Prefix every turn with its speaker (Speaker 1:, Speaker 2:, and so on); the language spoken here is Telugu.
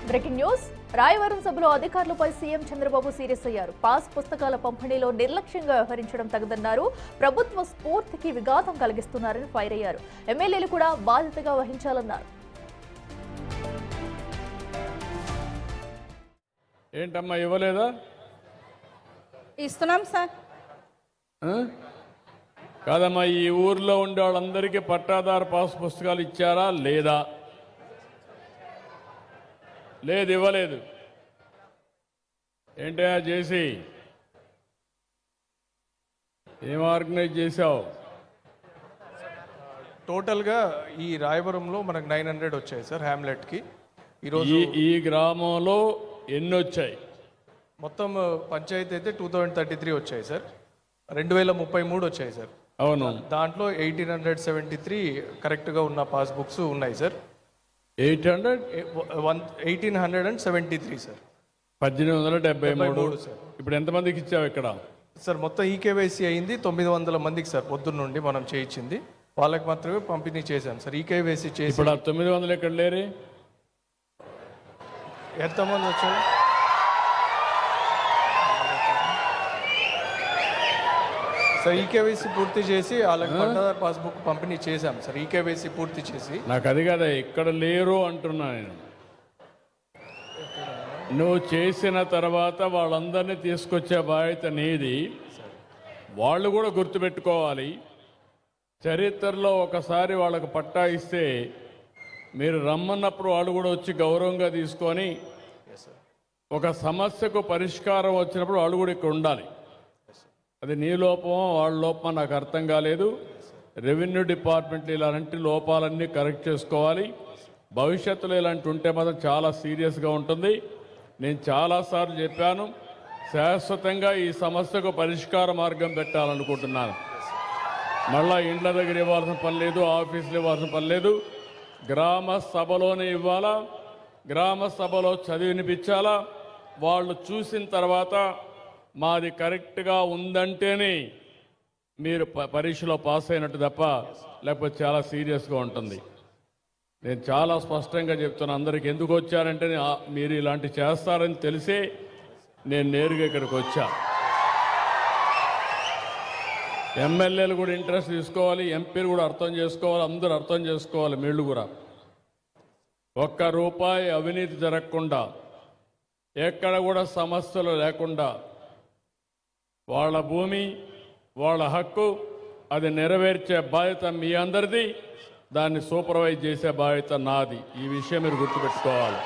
Speaker 1: Breaking news. రాయవరం సభలో అధికారులపై సీఎం చంద్రబాబు సీరియస్ అయ్యారు. పాస్ పుస్తకాల పంపిణీలో నిర్లక్ష్యంగా వ్యవహరించడం తగదన్నారు. ప్రభుత్వ స్ఫూర్తికి విఘాతం కలిగిస్తున్నారని ఫైర్ అయ్యారు. ఎమ్మెల్యేలు కూడా బాధ్యతగా వహించాలన్నారు.
Speaker 2: ఏంటమ్మా ఇవ్వలేదా?
Speaker 3: ఇస్తున్నాం సార్.
Speaker 2: కాదమ్మా, ఈ ఊర్లో ఉండే వాళ్ళందరికీ పట్టాదారు పాస్ పుస్తకాలు ఇచ్చారా లేదా? లేదు, ఇవ్వలేదు. ఏంటయ్యా చేసి ఏం ఆర్గనైజ్ చేశావు?
Speaker 4: టోటల్గా ఈ రాయవరంలో మనకు 900 వచ్చాయి సార్ హ్యామ్లెట్కి. ఈరోజు
Speaker 2: ఈ గ్రామంలో ఎన్ని వచ్చాయి?
Speaker 4: మొత్తం పంచాయతీ అయితే 2033 వచ్చాయి సార్. 2033 వచ్చాయి సార్.
Speaker 2: అవును,
Speaker 4: దాంట్లో 1873 కరెక్ట్గా ఉన్న పాస్బుక్స్ ఉన్నాయి సార్. 1873 సార్.
Speaker 2: 1873
Speaker 4: సార్.
Speaker 2: ఇప్పుడు ఎంతమందికి ఇచ్చావు ఇక్కడ?
Speaker 4: సార్ మొత్తం ఈకేవైసీ అయింది 900 మందికి సార్. పొద్దున్న నుండి మనం చేయించింది వాళ్ళకి మాత్రమే పంపిణీ చేశాం సార్. ఈకేవైసీ చేసి
Speaker 2: ఇప్పుడు ఆ 900 ఎక్కడ లేరే?
Speaker 4: ఎంతమంది వచ్చారు సార్? ఈకేవైసీ పూర్తి చేసి వాళ్ళకి పట్టాదారు పాస్బుక్ పంపిణీ చేశాం సార్. ఈకేవైసీ పూర్తి చేసి.
Speaker 2: నాకు అది కదా, ఇక్కడ లేరు అంటున్నా నేను. నువ్వు చేసిన తర్వాత వాళ్ళందరినీ తీసుకొచ్చే బాధ్యత నీది. వాళ్ళు కూడా గుర్తుపెట్టుకోవాలి. చరిత్రలో ఒకసారి వాళ్ళకు పట్టా ఇస్తే మీరు రమ్మన్నప్పుడు వాళ్ళు కూడా వచ్చి గౌరవంగా తీసుకొని ఒక సమస్యకు పరిష్కారం వచ్చినప్పుడు వాళ్ళు కూడా ఇక్కడ ఉండాలి. అది నీ లోపమో వాళ్ళ లోపమో నాకు అర్థం కాలేదు. రెవెన్యూ డిపార్ట్మెంట్లో ఇలాంటి లోపాలన్నీ కరెక్ట్ చేసుకోవాలి. భవిష్యత్తులో ఇలాంటి ఉంటే మాత్రం చాలా సీరియస్గా ఉంటుంది. నేను చాలాసార్లు చెప్పాను, శాశ్వతంగా ఈ సమస్యకు పరిష్కార మార్గం పెట్టాలనుకుంటున్నాను. మళ్ళా ఇండ్ల దగ్గర ఇవ్వాల్సిన పని లేదు, ఆఫీసులు ఇవ్వాల్సిన పని లేదు. గ్రామ సభలోనే ఇవ్వాలా, గ్రామ సభలో చదివినిపించాలా. వాళ్ళు చూసిన తర్వాత మాది కరెక్ట్గా ఉందంటేనే మీరు పరీక్షలో పాస్ అయినట్టు తప్ప, లేకపోతే చాలా సీరియస్గా ఉంటుంది. నేను చాలా స్పష్టంగా చెప్తున్నా అందరికి. ఎందుకు వచ్చారంటే మీరు ఇలాంటి చేస్తారని తెలిసే నేను నేరుగా ఇక్కడికి వచ్చా. ఎమ్మెల్యేలు కూడా ఇంట్రెస్ట్ తీసుకోవాలి, ఎంపీలు కూడా అర్థం చేసుకోవాలి, అందరూ అర్థం చేసుకోవాలి. వీళ్ళు కూడా ఒక్క రూపాయి అవినీతి జరగకుండా, ఎక్కడ కూడా సమస్యలు లేకుండా, వాళ్ళ భూమి వాళ్ళ హక్కు అది నెరవేర్చే బాధ్యత మీ అందరిది. దాన్ని సూపర్వైజ్ చేసే బాధ్యత నాది. ఈ విషయం మీరు గుర్తుపెట్టుకోవాలి.